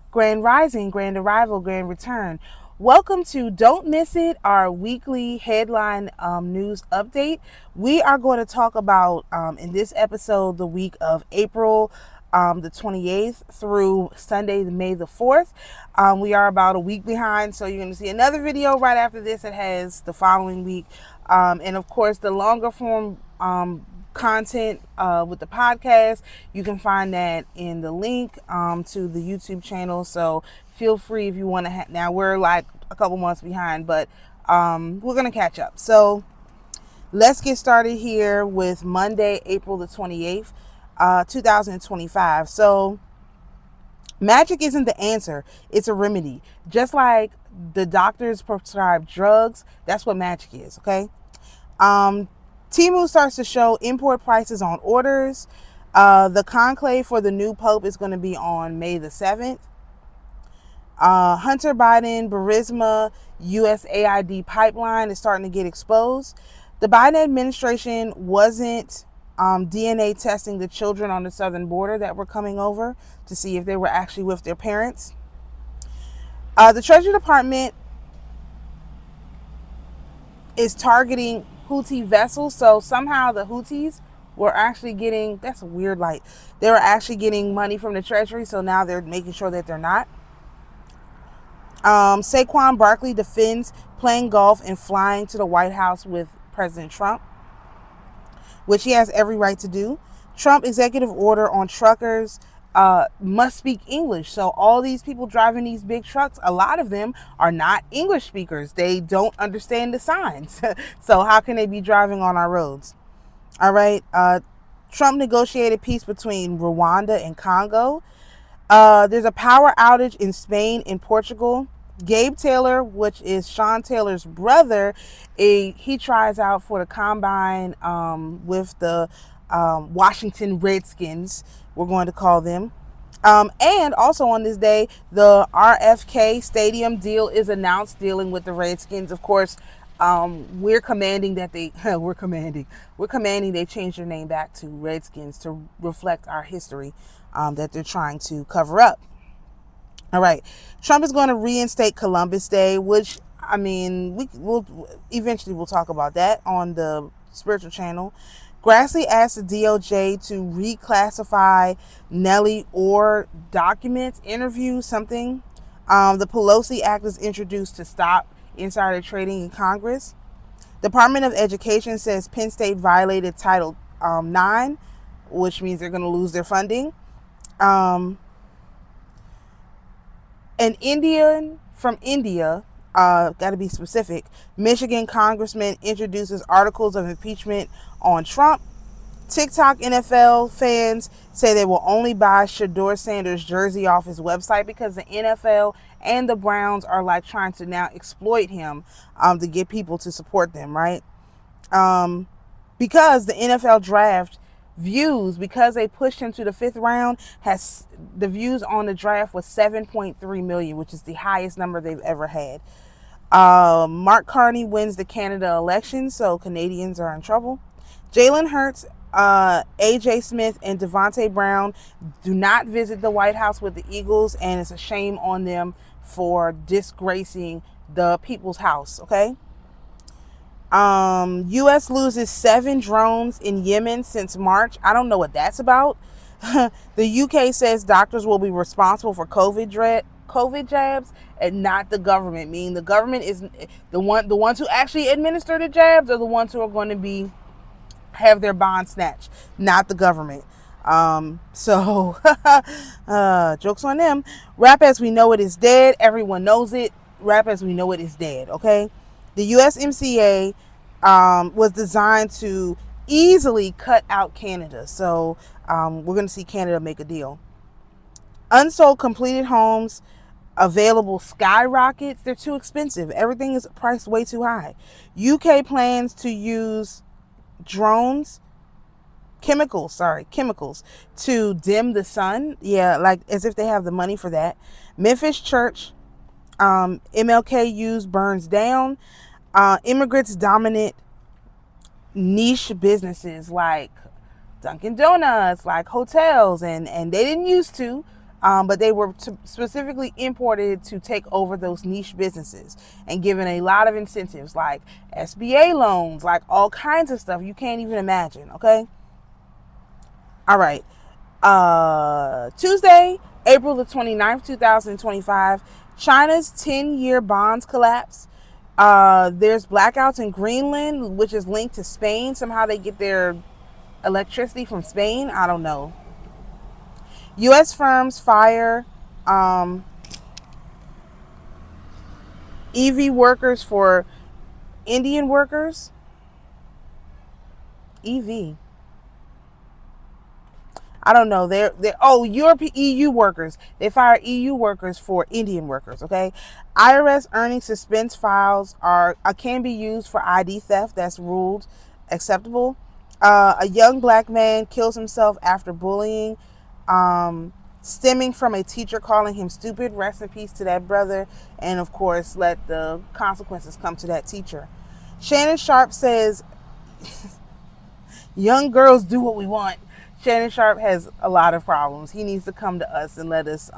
Grand Rising, Grand Arrival, Grand Return. Welcome to Don't Miss It, our weekly headline news update. We are going to talk about, in this episode, the week of April the 28th through Sunday, May the 4th. We are about a week behind, so you're going to see another video right after this that has the following week. And of course, the longer form content with the podcast, you can find that in the link to the YouTube channel. So feel free if you want to. Now we're like a couple months behind, but we're gonna catch up. So let's get started here with Monday, April the 28th, 2025. So magic isn't the answer; it's a remedy. Just like the doctors prescribe drugs, that's what magic is. Okay. Temu starts to show import prices on orders. The conclave for the new pope is going to be on May the 7th. Hunter Biden, Burisma, USAID pipeline is starting to get exposed. The Biden administration wasn't DNA testing the children on the southern border that were coming over to see if they were actually with their parents. The Treasury Department is targeting Houthi vessels. So somehow the Houthis were actually getting, that's a weird light. They were actually getting money from the Treasury. So now they're making sure that they're not. Saquon Barkley defends playing golf and flying to the White House with President Trump, which he has every right to do. Trump executive order on truckers must speak English. So all these people driving these big trucks, a lot of them are not English speakers. They don't understand the signs. So how can they be driving on our roads? All right. Trump negotiated peace between Rwanda and Congo. There's a power outage in Spain and Portugal. Gabe Taylor, which is Sean Taylor's brother, he tries out for the combine with the Washington Redskins, we're going to call them. And also on this day, the RFK Stadium deal is announced dealing with the Redskins. Of course, we're commanding that they they change their name back to Redskins to reflect our history that they're trying to cover up. All right, Trump is going to reinstate Columbus Day, which I mean we'll eventually talk about that on the spiritual channel. Grassley asked the DOJ to reclassify Nellie Orr documents, interviews, something. The Pelosi Act is introduced to stop insider trading in Congress. Department of Education says Penn State violated Title IX, which means they're going to lose their funding. An Indian from India, got to be specific, Michigan congressman introduces articles of impeachment on Trump. TikTok NFL fans say they will only buy Shedeur Sanders' jersey off his website because the NFL and the Browns are like trying to now exploit him to get people to support them, right? Because the NFL draft views, because they pushed him to the 5th round, has the views on the draft was 7.3 million, which is the highest number they've ever had. Mark Carney wins the Canada election, so Canadians are in trouble. Jalen Hurts, AJ Smith, and Devontae Brown do not visit the White House with the Eagles, and it's a shame on them for disgracing the people's house, okay? U.S. loses 7 drones in Yemen since March. I don't know what that's about. The UK says doctors will be responsible for COVID jabs and not the government. Meaning the government is the ones who actually administer the jabs are the ones who are going to have their bond snatched, not the government. So jokes on them. Rap as we know it is dead. Everyone knows it. Rap as we know it is dead. Okay. The USMCA was designed to easily cut out Canada. So we're going to see Canada make a deal. Unsold completed homes available skyrockets. They're too expensive. Everything is priced way too high. UK plans to use chemicals to dim the sun. Yeah, like as if they have the money for that. Memphis church, MLK burns down. Immigrants dominate niche businesses like Dunkin' Donuts, like hotels, and they didn't used to. But they were specifically imported to take over those niche businesses and given a lot of incentives like SBA loans, like all kinds of stuff you can't even imagine, okay? All right. Tuesday, April the 29th, 2025, China's 10-year bonds collapse. There's blackouts in Greenland, which is linked to Spain. Somehow they get their electricity from Spain. I don't know. U.S. firms fire EV workers for Indian workers. EV. I don't know. They're European EU workers. They fire EU workers for Indian workers. Okay, IRS earning suspense files can be used for ID theft. That's ruled acceptable. A young black man kills himself after bullying, stemming from a teacher calling him stupid. Rest in peace to that brother, and of course, let the consequences come to that teacher. Shannon Sharp says, "Young girls do what we want." Shannon Sharp has a lot of problems. He needs to come to us and let us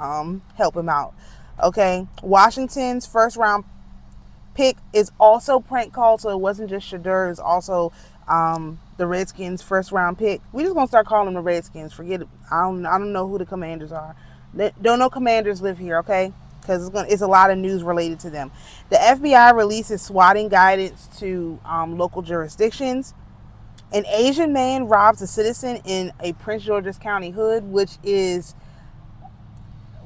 help him out. Okay. Washington's first round pick is also prank called, so it wasn't just Shedeur, it was also the Redskins' first round pick. We just gonna start calling them the Redskins. Forget it. I don't know who the Commanders are. Don't know Commanders live here, okay? Because it's a lot of news related to them. The FBI releases swatting guidance to local jurisdictions. An Asian man robs a citizen in a Prince George's County hood, which is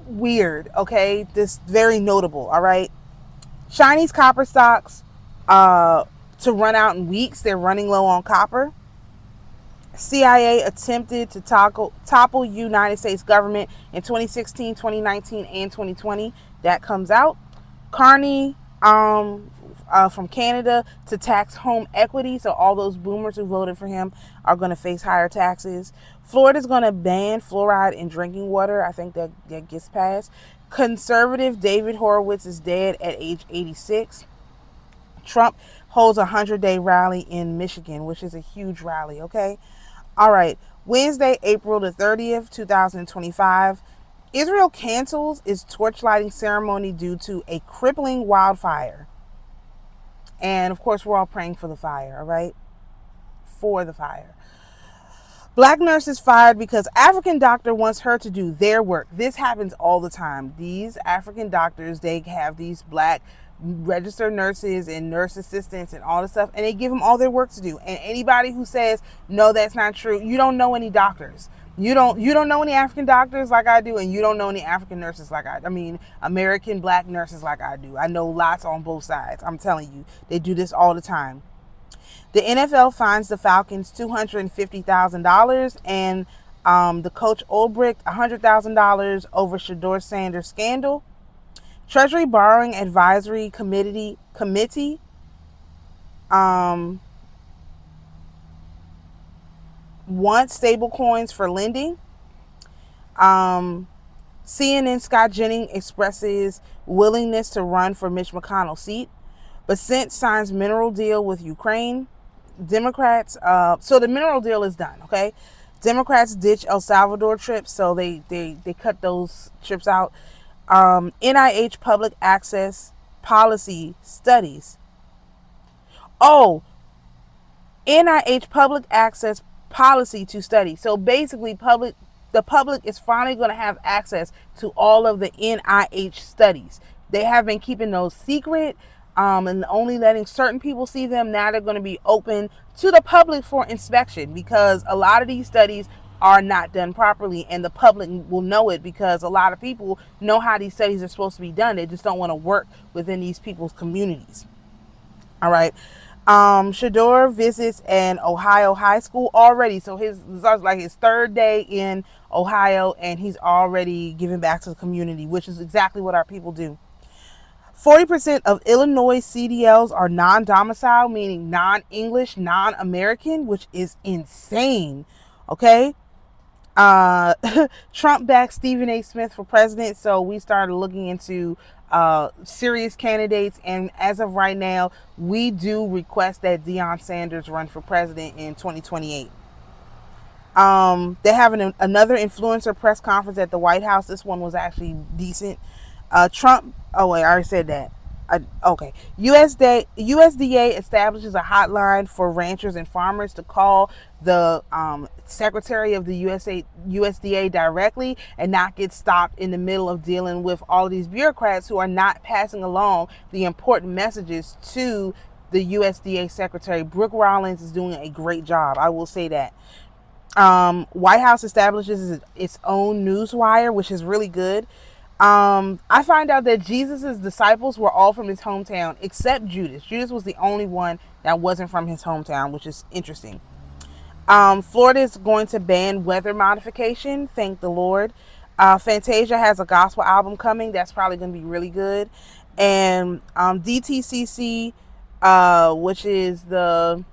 weird, okay? This very notable, all right? Chinese copper stocks to run out in weeks. They're running low on copper. CIA attempted to topple United States government in 2016, 2019, and 2020. That comes out. Carney from Canada to tax home equity. So all those boomers who voted for him are going to face higher taxes. Florida's going to ban fluoride in drinking water. I think that gets passed. Conservative David Horowitz is dead at age 86. Trump holds a 100-day rally in Michigan, which is a huge rally, okay? All right. Wednesday, April the 30th, 2025. Israel cancels its torchlighting ceremony due to a crippling wildfire. And of course, we're all praying for the fire, all right? For the fire. Black nurse is fired because African doctor wants her to do their work. This happens all the time. These African doctors, they have these black registered nurses and nurse assistants and all this stuff, and they give them all their work to do. And anybody who says, no, that's not true, you don't know any doctors. You don't know any African doctors like I do, and you don't know any African nurses like I mean, American black nurses like I do. I know lots on both sides. I'm telling you, they do this all the time. The NFL fines the Falcons $250,000 and the coach Ulbricht $100,000 over Shedeur Sanders scandal. Treasury Borrowing Advisory Committee wants stablecoins for lending. CNN Scott Jennings expresses willingness to run for Mitch McConnell's seat. Bessent signs mineral deal with Ukraine. Democrats, so the mineral deal is done, okay? Democrats ditch El Salvador trips, so they cut those trips out. NIH public access policy studies. Oh, NIH public access policy to study. So basically, the public is finally going to have access to all of the NIH studies. They have been keeping those secret and only letting certain people see them. Now they're going to be open to the public for inspection because a lot of these studies are not done properly, and the public will know it because a lot of people know how these studies are supposed to be done. They just don't want to work within these people's communities. All right. Shedeur visits an Ohio high school already. So this is like his third day in Ohio, and he's already giving back to the community, which is exactly what our people do. 40% of Illinois CDLs are non-domicile, meaning non-English, non-American, which is insane. Okay. Trump backed Stephen A. Smith for president. So we started looking into serious candidates. And as of right now, we do request that Deion Sanders run for president in 2028. They have another influencer press conference at the White House. This one was actually decent. Trump. Oh wait, I already said that. Okay. USDA establishes a hotline for ranchers and farmers to call the secretary of the USDA directly and not get stopped in the middle of dealing with all of these bureaucrats who are not passing along the important messages to the USDA secretary. Brooke Rollins is doing a great job. I will say that. White House establishes its own newswire, which is really good. I find out that Jesus' disciples were all from his hometown except Judas. Judas was the only one that wasn't from his hometown, which is interesting. Florida is going to ban weather modification. Thank the Lord. Fantasia has a gospel album coming. That's probably going to be really good. And DTCC, which is the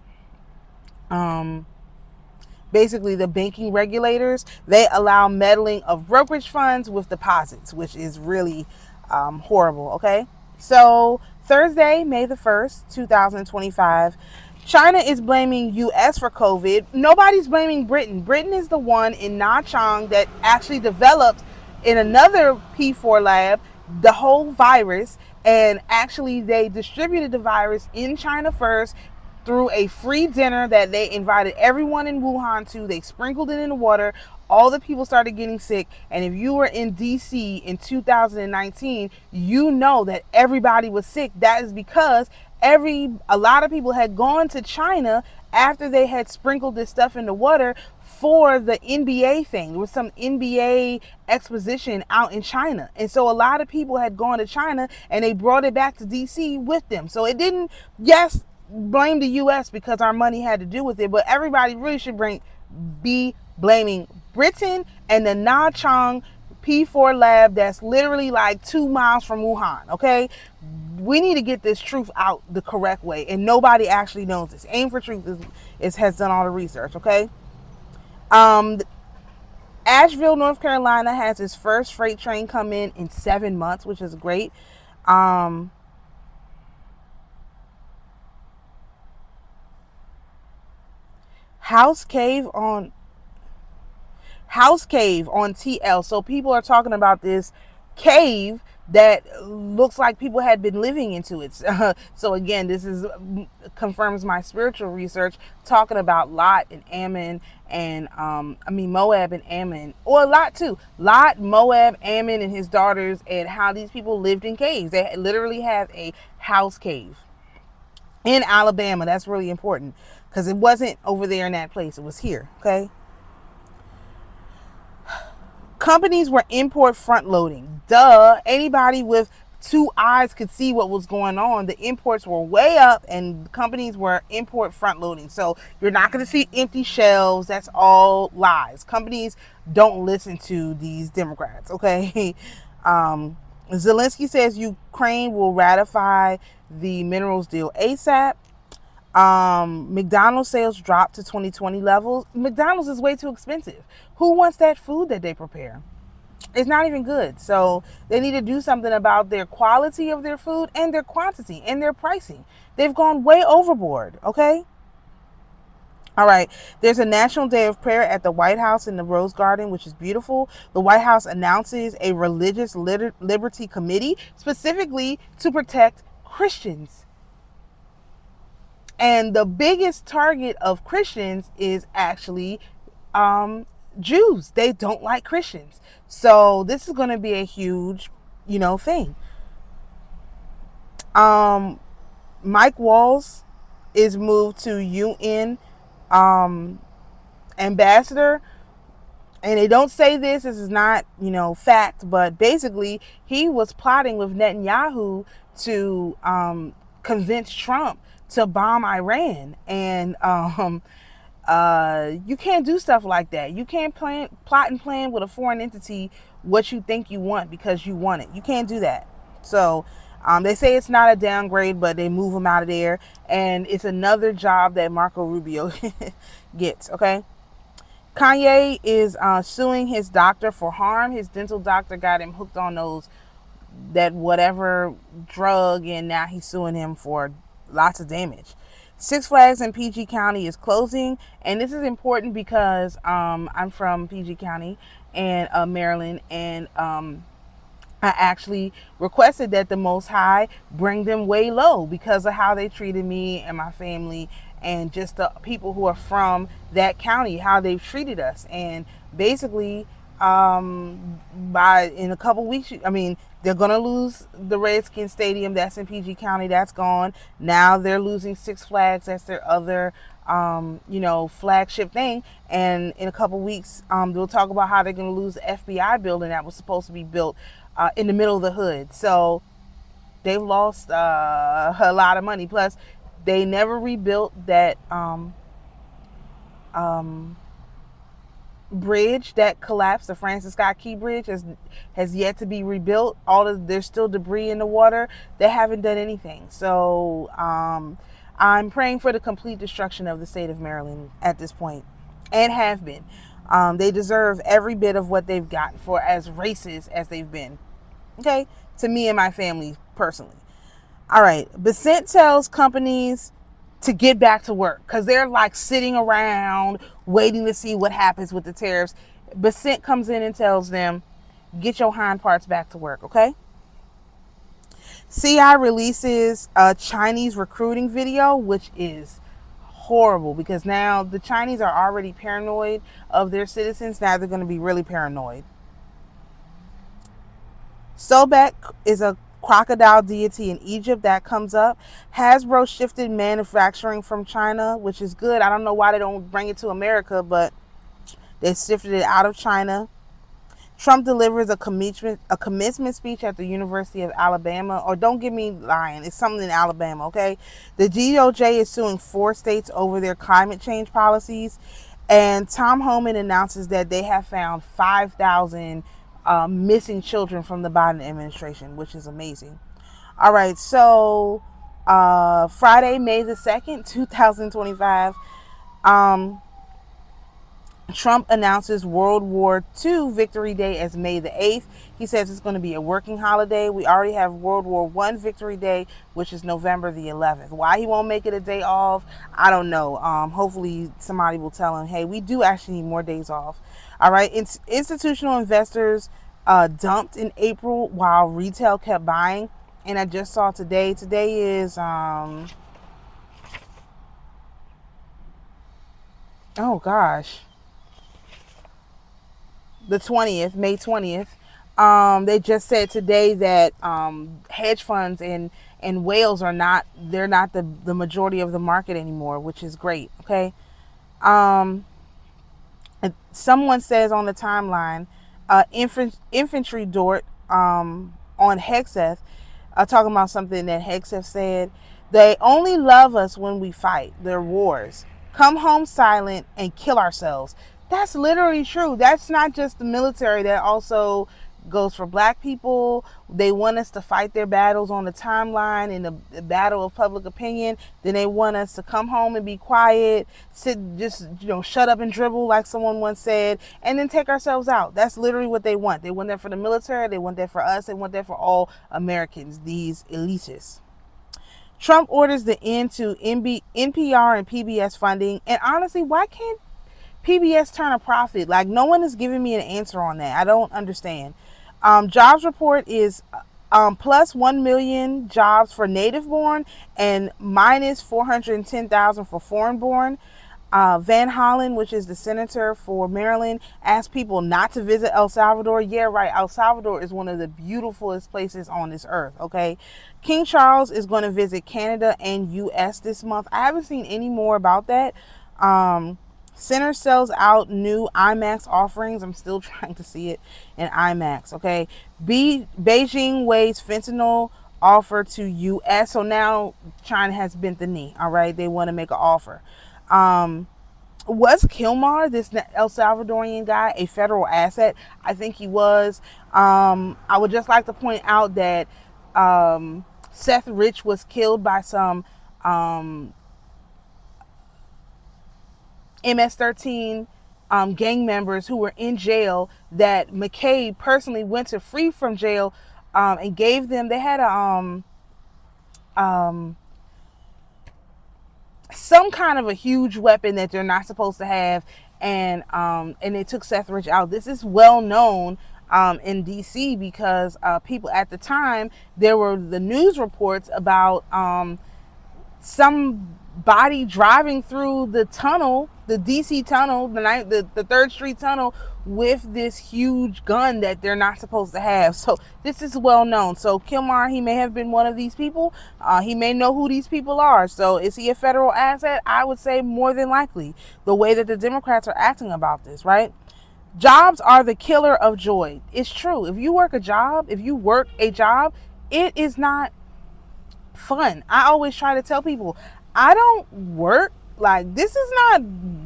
basically the banking regulators, they allow meddling of brokerage funds with deposits, which is really horrible. Okay, so Thursday, May the 1st, 2025, China is blaming US for COVID. Nobody's blaming Britain. Britain is the one in Nanchang that actually developed in another P4 lab the whole virus, and actually they distributed the virus in China first through a free dinner that they invited everyone in Wuhan to. They sprinkled it in the water. All the people started getting sick. And if you were in DC in 2019, you know that everybody was sick. That is because a lot of people had gone to China after they had sprinkled this stuff in the water for the NBA thing. There was some NBA exposition out in China. And so a lot of people had gone to China and they brought it back to DC with them. So it didn't, yes, blame the US because our money had to do with it, but everybody really should be blaming Britain and the Nanchang P4 lab that's literally like 2 miles from Wuhan. Okay, we need to get this truth out the correct way, and nobody actually knows this. Aim for Truth has done all the research. Okay, Asheville, North Carolina has its first freight train come in 7 months, which is great. House cave on TL. So people are talking about this cave that looks like people had been living into it. So again, this confirms my spiritual research, talking about Lot and Ammon and Moab and Ammon, or Lot too. Lot, Moab, Ammon, and his daughters, and how these people lived in caves. They literally have a house cave in Alabama. That's really important because it wasn't over there in that place. It was here. Okay. Companies were import front loading. Duh. Anybody with 2 eyes could see what was going on. The imports were way up and companies were import front loading. So you're not going to see empty shelves. That's all lies. Companies don't listen to these Democrats. Okay. Zelensky says Ukraine will ratify the minerals deal ASAP. McDonald's sales dropped to 2020 levels. McDonald's is way too expensive. Who wants that food that they prepare? It's not even good. So they need to do something about their quality of their food and their quantity and their pricing. They've gone way overboard. Okay. All right. There's a National Day of Prayer at the White House in the Rose Garden, which is beautiful. The White House announces a religious liberty committee specifically to protect Christians. And the biggest target of Christians is actually Jews. They don't like Christians. So this is going to be a huge, thing. Mike Walls is moved to UN ambassador. And they don't say this is not, fact, but basically he was plotting with Netanyahu to convince Trump to bomb Iran. And you can't do stuff like that. You can't plot and plan with a foreign entity what you think you want because you want it. You can't do that. So they say it's not a downgrade, but they move him out of there. And it's another job that Marco Rubio gets. Okay. Kanye is suing his doctor for harm. His dental doctor got him hooked on that whatever drug, and now he's suing him for lots of damage. Six Flags in PG County is closing, and this is important because I'm from PG County and Maryland, and I actually requested that the Most High bring them way low because of how they treated me and my family, and just the people who are from that county, how they've treated us. And basically, by in a couple weeks, I mean, they're going to lose the Redskins Stadium that's in PG County. That's gone. Now they're losing Six Flags. That's their other, flagship thing. And in a couple weeks, they'll talk about how they're going to lose the FBI building that was supposed to be built in the middle of the hood. So they've lost a lot of money. Plus, they never rebuilt that bridge that collapsed. The Francis Scott Key Bridge has yet to be rebuilt. There's still debris in the water. They haven't done anything. So I'm praying for the complete destruction of the state of Maryland at this point, and have been. They deserve every bit of what they've gotten for as racist as they've been. Okay, to me and my family personally. All right, Bessent tells companies to get back to work because they're like sitting around waiting to see what happens with the tariffs. Bessent comes in and tells them, get your hind parts back to work, okay? CI releases a Chinese recruiting video, which is horrible because now the Chinese are already paranoid of their citizens. Now they're going to be really paranoid. Sobek is a crocodile deity in Egypt that comes up. Hasbro shifted manufacturing from China, which is good. I don't know why they don't bring it to America, but they shifted it out of China. Trump delivers a commencement speech at the University of Alabama. Or don't get me lying, it's something in Alabama, okay? The DOJ is suing 4 states over their climate change policies. And Tom Homan announces that they have found 5,000 missing children from the Biden administration, which is amazing. All right, so Friday, May the 2nd, 2025, Trump announces World War II Victory Day as May the 8th. He says it's going to be a working holiday. We already have World War I Victory Day, which is November the 11th. Why he won't make it a day off, I don't know. Hopefully somebody will tell him, hey, we do actually need more days off. All right, institutional investors dumped in April while retail kept buying. And I just saw today is, oh gosh, the 20th, May 20th. They just said today that hedge funds and whales are not the majority of the market anymore, which is great. Okay. Someone says on the timeline, infantry Dort on Hexeth, talking about something that Hexeth said. They only love us when we fight their wars. Come home silent and kill ourselves. That's literally true. That's not just the military. That also goes for black people. They want us to fight their battles on the timeline in the battle of public opinion. Then they want us to come home and be quiet, shut up and dribble, like someone once said, and then take ourselves out. That's literally what they want. They want that for the military. They want that for us. They want that for all Americans, these elitists. Trump orders the end to NPR and PBS funding. And honestly, why can't PBS turn a profit? Like, no one is giving me an answer on that. I don't understand. Jobs report is plus 1 million jobs for native born and minus 410,000 for foreign born. Van Hollen, which is the senator for Maryland, asked people not to visit El Salvador. Yeah, right. El Salvador is one of the beautifulest places on this earth. Okay. King Charles is going to visit Canada and US this month. I haven't seen any more about that. Center sells out new IMAX offerings. I'm still trying to see it in IMAX. Okay. Beijing waives fentanyl offer to US. So now China has bent the knee. All right. They want to make an offer. Was Kilmar, this El Salvadorian guy, a federal asset? I think he was. I would just like to point out that Seth Rich was killed by some MS-13 gang members who were in jail that McCabe personally went to free from jail and gave them, they had a some kind of a huge weapon that they're not supposed to have, and they took Seth Rich out. This is well known in DC because people at the time, there were the news reports about somebody driving through the tunnel, the DC tunnel, the 3rd Street tunnel, with this huge gun that they're not supposed to have. So this is well known. So Kilmar, he may have been one of these people. He may know who these people are. So is he a federal asset? I would say more than likely, the way that the Democrats are acting about this, right? Jobs are the killer of joy. It's true. If you work a job, it is not fun. I always try to tell people, I don't work. Like, this is not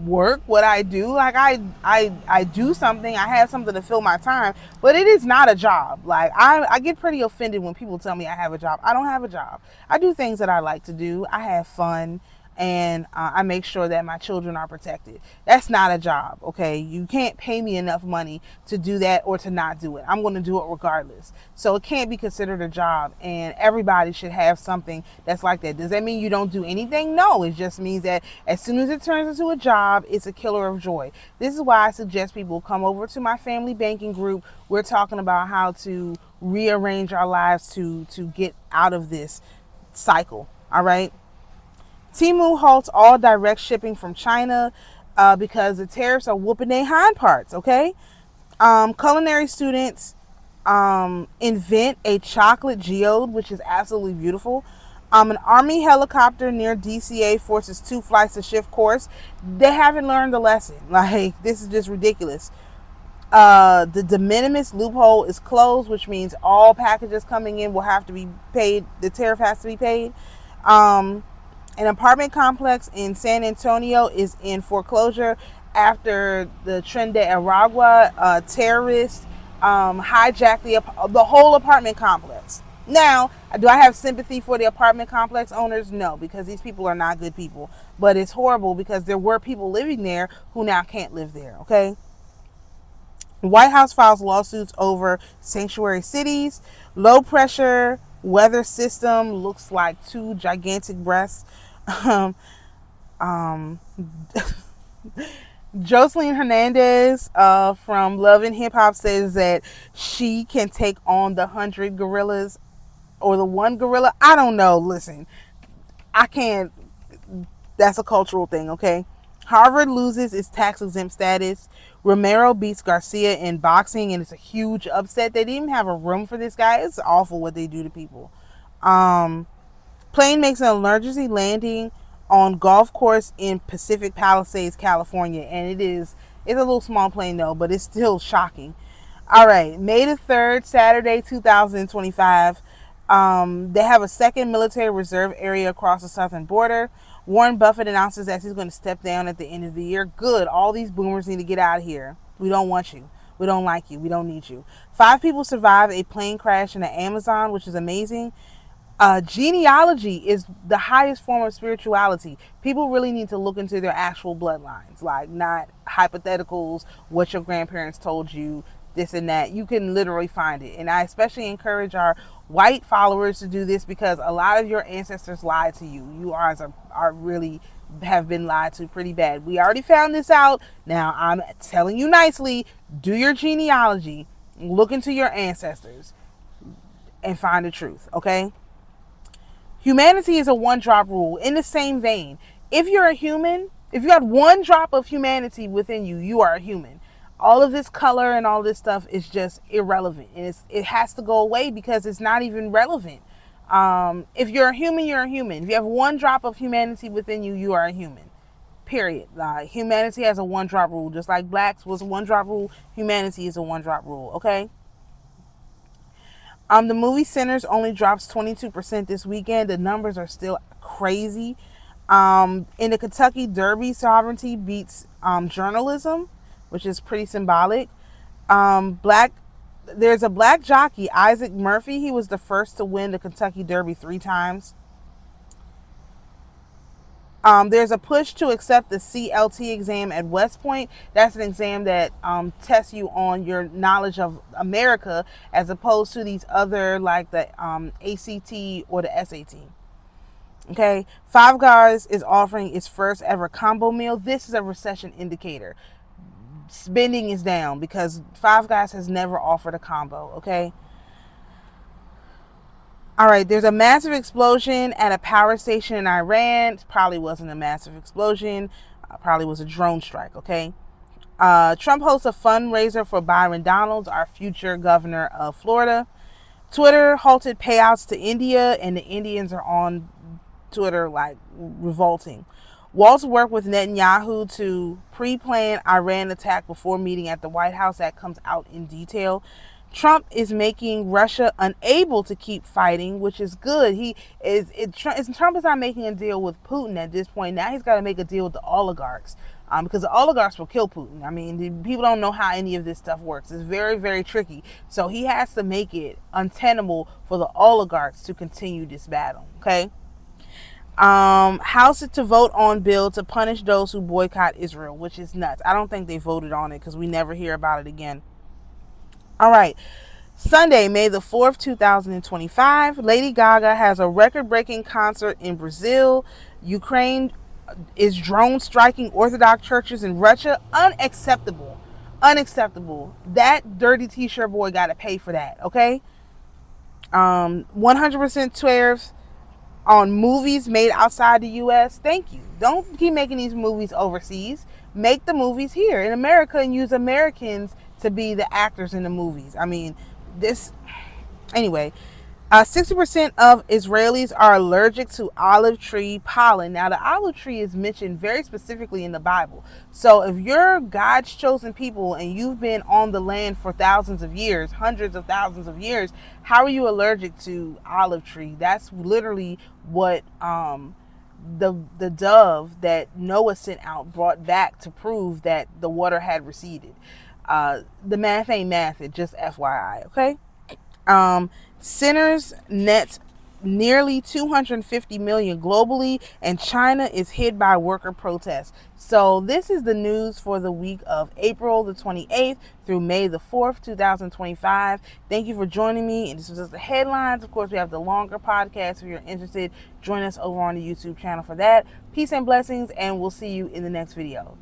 work, what I do. Like, I do something. I have something to fill my time, but it is not a job. Like, I get pretty offended when people tell me I have a job. I don't have a job. I do things that I like to do. I have fun, and I make sure that my children are protected. That's not a job, okay? You can't pay me enough money to do that or to not do it. I'm going to do it regardless. So it can't be considered a job, and everybody should have something that's like that. Does that mean you don't do anything? No, it just means that as soon as it turns into a job, it's a killer of joy. This is why I suggest people come over to my family banking group. We're talking about how to rearrange our lives to get out of this cycle, all right? Temu halts all direct shipping from China because the tariffs are whooping their hind parts, okay? Culinary students invent a chocolate geode, which is absolutely beautiful. An Army helicopter near DCA forces 2 flights to shift course. They haven't learned the lesson. Like, this is just ridiculous. The de minimis loophole is closed, which means all packages coming in will have to be paid. The tariff has to be paid. An apartment complex in San Antonio is in foreclosure after the Tren de Aragua terrorists hijacked the whole apartment complex. Now, do I have sympathy for the apartment complex owners? No, because these people are not good people. But it's horrible because there were people living there who now can't live there, okay? The White House files lawsuits over sanctuary cities. Low pressure weather system looks like 2 gigantic breasts. Jocelyn Hernandez from Love and Hip Hop says that she can take on the 100 gorillas or the 1 gorilla. I don't know. Listen, I can't. That's a cultural thing, okay? Harvard loses its tax exempt status. Romero beats Garcia in boxing, and it's a huge upset. They didn't even have a room for this guy. It's awful what they do to people. Plane makes an emergency landing on golf course in Pacific Palisades, California, and it's a little small plane though, but it's still shocking. All right, May the 3rd, Saturday, 2025. They have a second military reserve area across the southern border. Warren Buffett announces that he's going to step down at the end of the year. Good. All these boomers need to get out of here. We don't want you. We don't like you. We don't need you. 5 people survived a plane crash in the Amazon, which is amazing. Genealogy is the highest form of spirituality. People really need to look into their actual bloodlines, like not hypotheticals, what your grandparents told you, this and that. You can literally find it. And I especially encourage our white followers to do this because a lot of your ancestors lied to you. You are really have been lied to pretty bad. We already found this out. Now I'm telling you nicely, do your genealogy, look into your ancestors, and find the truth, okay? Humanity is a 1-drop rule. In the same vein, if you're a human, if you got 1 drop of humanity within you, you are a human. All of this color and all this stuff is just irrelevant. And it has to go away because it's not even relevant. If you're a human, you're a human. If you have 1 drop of humanity within you, you are a human. Period. Humanity has a 1-drop rule. Just like blacks was a 1-drop rule, humanity is a 1-drop rule, okay? The movie Sinners only drops 22% this weekend. The numbers are still crazy. In the Kentucky Derby, sovereignty beats journalism, which is pretty symbolic. There's a black jockey, Isaac Murphy. He was the first to win the Kentucky Derby 3 times. There's a push to accept the CLT exam at West Point. That's an exam that tests you on your knowledge of America as opposed to these other like the ACT or the SAT. Okay, Five Guys is offering its first ever combo meal. This is a recession indicator. Spending is down because Five Guys has never offered a combo. Okay. All right, there's a massive explosion at a power station in Iran. It probably wasn't a massive explosion. Probably was a drone strike. Okay. Trump hosts a fundraiser for Byron Donalds, our future governor of Florida. Twitter halted payouts to India, and the Indians are on Twitter like revolting. Waltz worked with Netanyahu to pre-plan Iran attack before meeting at the White House. That comes out in detail. Trump is making Russia unable to keep fighting, which is good. Trump is not making a deal with Putin at this point. Now he's got to make a deal with the oligarchs, because the oligarchs will kill Putin. I mean, people don't know how any of this stuff works. It's very, very tricky. So he has to make it untenable for the oligarchs to continue this battle. Okay. House to vote on bill to punish those who boycott Israel, which is nuts. I don't think they voted on it because we never hear about it again. All right. Sunday, May the 4th, 2025, Lady Gaga has a record-breaking concert in Brazil. Ukraine is drone striking Orthodox churches in Russia. Unacceptable. Unacceptable. That dirty t-shirt boy got to pay for that, okay? 100% tariffs on movies made outside the U.S. Thank you. Don't keep making these movies overseas. Make the movies here in America and use Americans to be the actors in the movies. I mean, anyway, 60% of Israelis are allergic to olive tree pollen. Now, the olive tree is mentioned very specifically in the Bible. So if you're God's chosen people and you've been on the land for thousands of years, hundreds of thousands of years, how are you allergic to olive tree? That's literally what the dove that Noah sent out brought back to prove that the water had receded. The math ain't math, it just FYI, okay? Sinners net nearly 250 million globally, and China is hit by worker protests. So this is the news for the week of April the 28th through May the 4th, 2025. Thank you for joining me. And this was just the headlines. Of course, we have the longer podcast. If you're interested, join us over on the YouTube channel for that. Peace and blessings, and we'll see you in the next video.